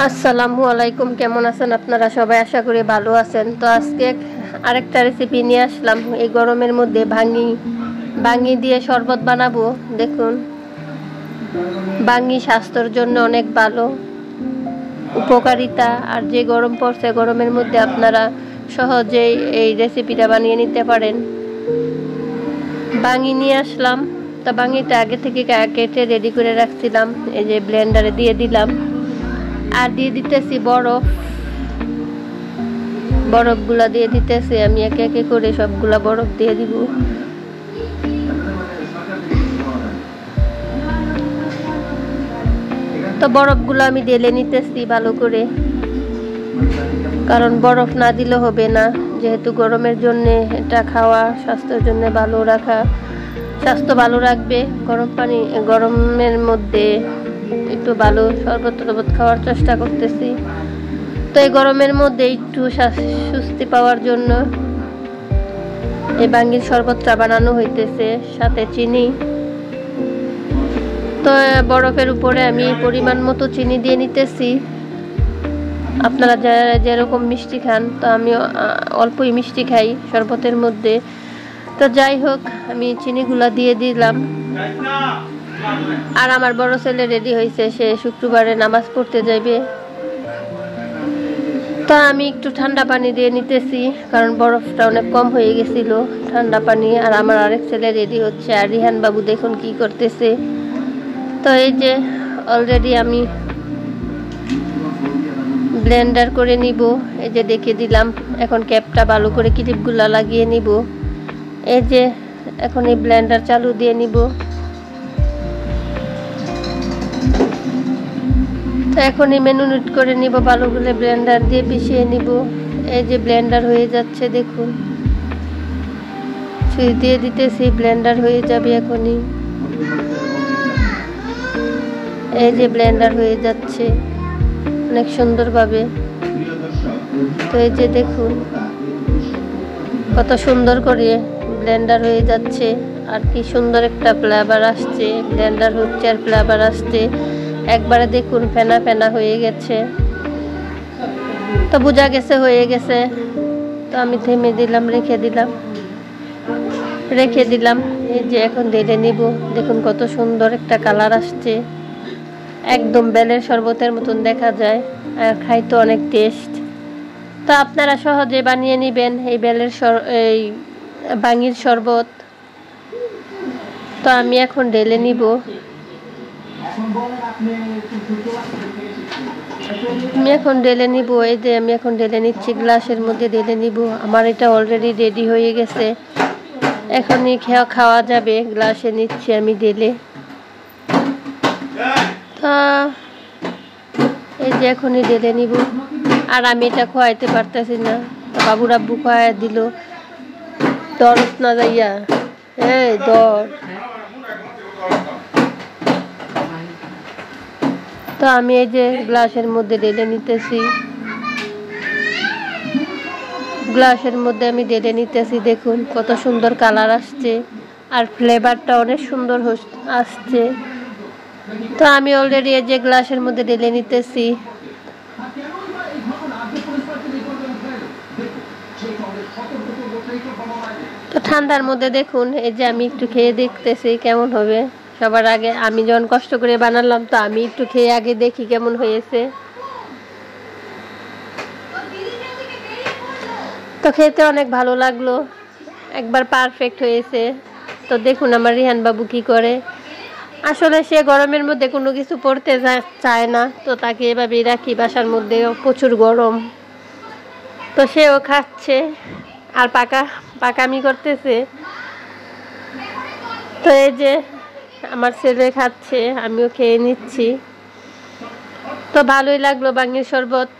আসসালামু আলাইকুম, কেমন আছেন আপনারা সবাই? আশা করি ভালো আছেন। তো আজকে আরেকটা রেসিপি নিয়ে আসলাম। এই গরমের মধ্যে ভাঙি দিয়ে শরবত বানাবো। দেখুন, ভাঙি স্বাস্থ্যের জন্য অনেক ভালো, উপকারিতা। আর যে গরম পড়ছে, গরমের মধ্যে আপনারা সহজেই এই রেসিপিটা বানিয়ে নিতে পারেন। ভাঙি নিয়ে আসলাম। তো ভাঙিটা আগে থেকে কেটে রেডি করে রাখছিলাম। এই যে ব্লেন্ডারে দিয়ে দিলাম, আর দিয়ে দিতেছি বরফগুলা দিয়ে দিতেছি। আমি একে একে করে সবগুলা বরফ দিয়ে দিব। তো বরফগুলো আমি ঢেলে নিতেছি ভালো করে, কারণ বরফ না দিলে হবে না। যেহেতু গরমের জন্য এটা খাওয়া স্বাস্থ্যের জন্য ভালো, স্বাস্থ্য ভালো রাখবে। গরমের মধ্যে একটু ভালো শরবত টরবত খাওয়ার চেষ্টা করতেছি। তো এই গরমের মধ্যে একটু স্বস্তি পাওয়ার জন্য এই ভাঙির শরবতটা বানানো হইতেছে, সাথে চিনি। তো বরফের উপরে আমি পরিমাণ মতো চিনি দিয়ে নিতেছি। আপনারা যেরকম মিষ্টি খান, তো আমি অল্পই মিষ্টি খাই শরবতের মধ্যে। তো যাই হোক, আমি চিনিগুলা দিয়ে দিলাম। আর আমার বড় ছেলে রেডি হয়েছে, সে শুক্রবারে নামাজ পড়তে যাবে। তো আমি একটু ঠান্ডা পানি দিয়ে নিতেছি, কারণ বরফটা অনেক কম হয়ে গেছিল। ঠান্ডা পানি। আর আমার আরেক ছেলে রেডি হচ্ছে। আর রিহান বাবু দেখুন কি করতেছে। তো এই যে অলরেডি আমি ব্লেন্ডার করে নিব। এই যে দেখিয়ে দিলাম। এখন ক্যাপটা ভালো করে ক্লিপগুলা লাগিয়ে নিব। এই যে এখন এই ব্লেন্ডার চালু দিয়ে নিব। তো এখন এই মেনুনেট করে নিব, ভালো করে ব্লেন্ডার দিয়ে পিষিয়ে নিব। এই যে ব্লেন্ডার হয়ে যাচ্ছে, দেখুন। সুইচ দিয়ে দিতেছি, ব্লেন্ডার হয়ে যাবে এখনই। এই যে ব্লেন্ডার হয়ে যাচ্ছে অনেক সুন্দরভাবে। তো এই যে দেখুন কত সুন্দর করে ব্লেন্ডার হয়ে যাচ্ছে। আর কি সুন্দর একটা ফ্লেভার আসছে। ব্লেন্ডার হচ্ছে আর ফ্লেভার আসছে একবারে। দেখুন ফেনা ফেনা হয়ে গেছে। তো বোঝা গেছে হয়ে গেছে। তো আমি থেমে দিলাম, রেখে দিলাম। এই যে এখন ঢেলে নিব। দেখুন কত সুন্দর একটা কালার আসছে, একদম বেলের শরবতের মতন দেখা যায়। আর খাইতে অনেক টেস্ট। তো আপনারা সহজে বানিয়ে নেবেন এই এই ভাঙির শরবত। তো আমি এখন ঢেলে নিব। এই যে আমি এখন ঢেলে নিচ্ছি, গ্লাসের মধ্যে ঢেলে নিব। আমার এটা অলরেডি রেডি হয়ে গেছে, এখনই খাওয়া যাবে। গ্লাসে নিচ্ছি আমি ঢেলে। তা এই যে এখনই ঢেলে নিব। আর আমি এটা খোয়াইতে পারতেছি না, তো বাবুর আব্বু খোয়াই দিল। দরস না যাইয়া, এই দর। তো আমি এই যে গ্লাসের মধ্যে ঢেলে নিতেছি। দেখুন কত সুন্দর কালার আসছে, আর ফ্লেভারটা অনেক সুন্দর আসছে। তো আমি অলরেডি এই যে গ্লাসের মধ্যে ঢেলে নিতেছি। তো ঠান্ডার মধ্যে দেখুন, এই যে আমি একটু খেয়ে দেখতেছি কেমন হবে। সবার আগে আমি যখন কষ্ট করে বানালাম, তো আমি একটু খেয়ে আগে দেখি কেমন হয়েছে। তো খেতে অনেক ভালো লাগলো, একবার পারফেক্ট হয়েছে। তো দেখুন আমার রিহান বাবু কি করে। আসলে সে গরমের মধ্যে কোনো কিছু পড়তে চায় না, তো তাকে এভাবেই রাখি বাসার মধ্যে। প্রচুর গরম, তো সেও খাচ্ছে আর পাকামি করতেছে। তো এই যে আমার ছেলে খাচ্ছে, আমিও খেয়ে নিচ্ছি। তো ভালোই লাগলো ভাঙির শরবত।